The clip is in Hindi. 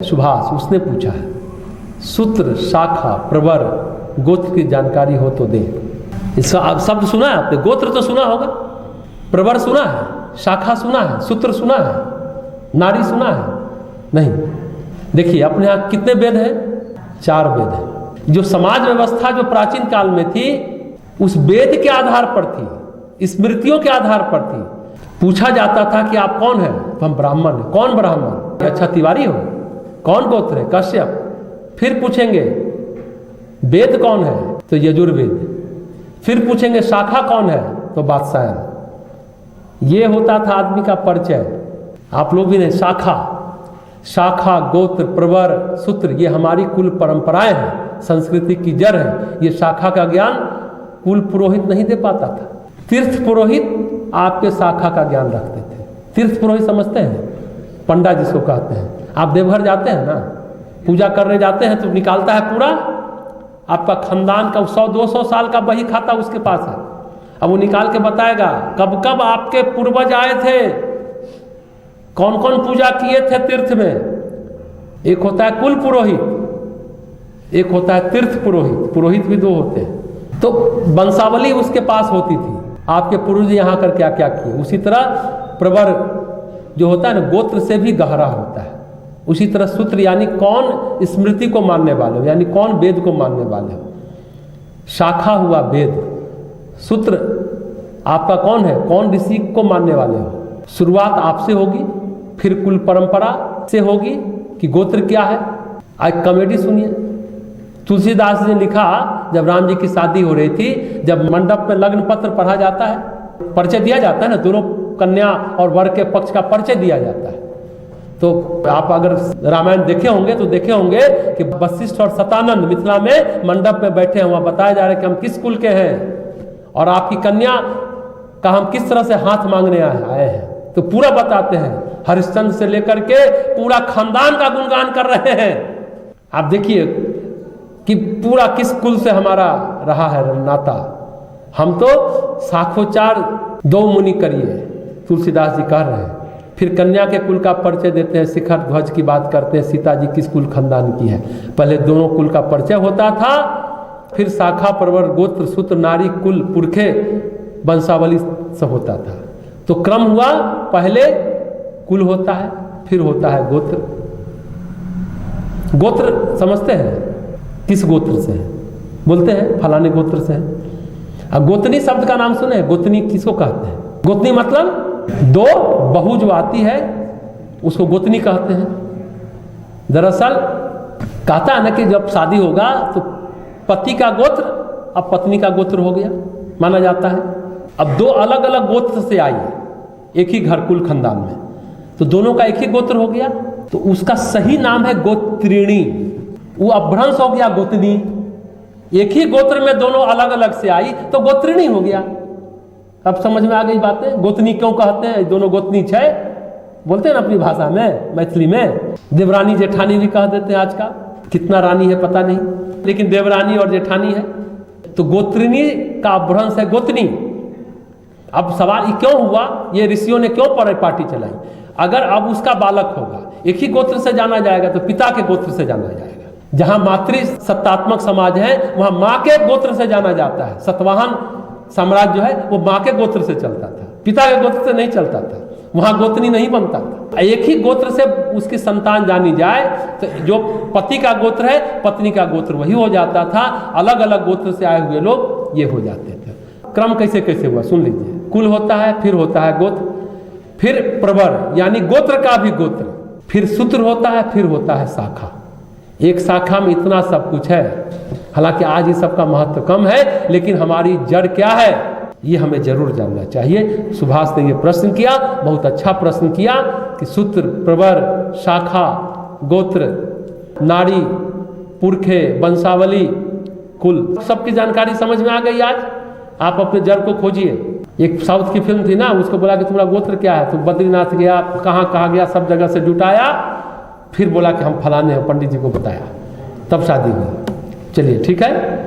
सुभाष उसने पूछा है, सूत्र, शाखा, प्रवर, गोत्र की जानकारी हो तो दे। इसका शब्द सुना है आपने? गोत्र तो सुना होगा, प्रवर सुना है, शाखा सुना है, सूत्र सुना है, नारी सुना है? नहीं। देखिए अपने यहाँ कितने वेद हैं? 4 वेद हैं। जो समाज व्यवस्था जो प्राचीन काल में थी उस वेद के आधार पर थी, स्मृतियों के आधार पर थी। पूछा जाता था कि आप कौन हैं? तो हम ब्राह्मण हैं। कौन ब्राह्मण? अच्छा तिवारी हो। कौन गोत्र है? कश्यप। फिर पूछेंगे वेद कौन है? तो यजुर्वेद। फिर पूछेंगे शाखा कौन है? तो वात्सायन। ये होता था आदमी का परिचय। आप लोग भी नहीं। शाखा, गोत्र, प्रवर, सूत्र, ये हमारी कुल परंपराएं हैं, संस्कृति की जड़ है। ये शाखा का ज्ञान कुल पुरोहित नहीं दे पाता था। तीर्थ पुरोहित आपके शाखा का ज्ञान रखते थे। तीर्थ पुरोहित समझते हैं? पंडा जिसको कहते हैं। आप देवघर जाते हैं ना, पूजा करने जाते हैं तो निकालता है पूरा आपका खानदान का 100-200 साल का बही खाता उसके पास है। अब वो निकाल के बताएगा कब कब आपके पूर्वज आए थे, कौन कौन पूजा किए थे तीर्थ में। एक होता है कुल पुरोहित, एक होता है तीर्थ पुरोहित। पुरोहित भी 2 होते हैं। तो वंशावली उसके पास होती थी, आपके पूर्वज यहाँ कर क्या क्या किए। उसी तरह प्रवर जो होता है ना, गोत्र से भी गहरा होता है। उसी तरह सूत्र यानी कौन स्मृति को मानने वाले हो, यानी कौन वेद को मानने वाले हो। शाखा हुआ वेद, सूत्र आपका कौन है, कौन ऋषि को मानने वाले हो। शुरुआत आपसे होगी, फिर कुल परंपरा से होगी कि गोत्र क्या है। आज कॉमेडी सुनिए, तुलसीदास ने लिखा जब राम जी की शादी हो रही थी, जब मंडप में लग्न पत्र पढ़ा जाता है, परिचय दिया जाता है ना, दोनों कन्या और वर के पक्ष का परिचय दिया जाता है। तो आप अगर रामायण देखे होंगे तो देखे होंगे कि वशिष्ठ और शतानंद मिथिला में मंडप में बैठे हैं। वहां बताया जा रहा है कि हम किस कुल के हैं और आपकी कन्या का हम किस तरह से हाथ मांगने आए हैं। तो पूरा बताते हैं, हरिश्चंद्र से लेकर के पूरा खानदान का गुणगान कर रहे हैं। आप देखिए कि पूरा किस कुल से हमारा रहा है नाता। हम तो साखोचार 2 मुनि करिए, तुलसीदास जी कह रहे हैं। फिर कन्या के कुल का परिचय देते हैं, शिखर ध्वज की बात करते हैं, सीता जी किस कुल खानदान की है। पहले दोनों कुल का परिचय होता था, फिर शाखा, प्रवर, गोत्र, सूत्र, नारी, कुल, पुरखे, वंशावली सब होता था। तो क्रम हुआ, पहले कुल होता है, फिर होता है गोत्र। गोत्र समझते हैं? किस गोत्र से है? बोलते हैं फलाने गोत्र से है। अब गोतनी शब्द का नाम सुने? गोतनी किसको कहते हैं? गोतनी मतलब 2 बहू जो आती है उसको गोतनी कहते हैं। दरअसल कहता है ना कि जब शादी होगा तो पति का गोत्र अब पत्नी का गोत्र हो गया, माना जाता है। अब 2 अलग अलग गोत्र से आई है एक ही घर कुल खानदान में, तो दोनों का एक ही गोत्र हो गया, तो उसका सही नाम है गोत्रिणी। वो अपभ्रंश हो गया गोतनी। एक ही गोत्र में दोनों अलग अलग से आई तो गोत्रिणी हो गया। अब समझ में आ गई बातें। गोतनी क्यों कहते हैं? दोनों गोतनी छे बोलते हैं ना अपनी भाषा में, मैथिली में। देवरानी जेठानी भी कह देते हैं। आज का कितना रानी है पता नहीं, लेकिन देवरानी और जेठानी है। तो गोत्रिणी का अपभ्रंश है गोतनी। अब सवाल क्यों हुआ, ये ऋषियों ने क्यों पार्टी चलाई? अगर अब उसका बालक होगा, एक ही गोत्र से जाना जाएगा तो पिता के गोत्र से जाना जाएगा। जहां मातृ सत्तात्मक समाज है वहां मां के गोत्र से जाना जाता है। सतवाहन साम्राज्य जो है वो मां के गोत्र से चलता था, पिता के गोत्र से नहीं चलता था। वहां गोतनी नहीं बनता था। एक ही गोत्र से उसकी संतान जानी जाए तो जो पति का गोत्र है पत्नी का गोत्र वही हो जाता था। अलग अलग गोत्र से आए हुए लोग ये हो जाते थे। क्रम कैसे कैसे हुआ सुन लीजिए। कुल होता है, फिर होता है गोत्र, फिर प्रवर यानी गोत्र का भी गोत्र, फिर सूत्र होता है, फिर होता है शाखा। एक शाखा में इतना सब कुछ है। हालांकि आज इस सब का महत्व कम है, लेकिन हमारी जड़ क्या है ये हमें जरूर जानना चाहिए। सुभाष ने ये प्रश्न किया, बहुत अच्छा प्रश्न किया कि सूत्र, प्रवर, शाखा, गोत्र, नारी, पुरखे, वंशावली, कुल, सबकी जानकारी समझ में आ गई। आज आप अपने जड़ को खोजिए। एक साउथ की फिल्म थी ना, उसको बोला कि तुम्हारा गोत्र क्या है, तो बद्रीनाथ गया, कहाँ गया, सब जगह से जुटाया, फिर बोला कि हम फलाने हैं, पंडित जी को बताया, तब शादी हुई। चलिए ठीक है।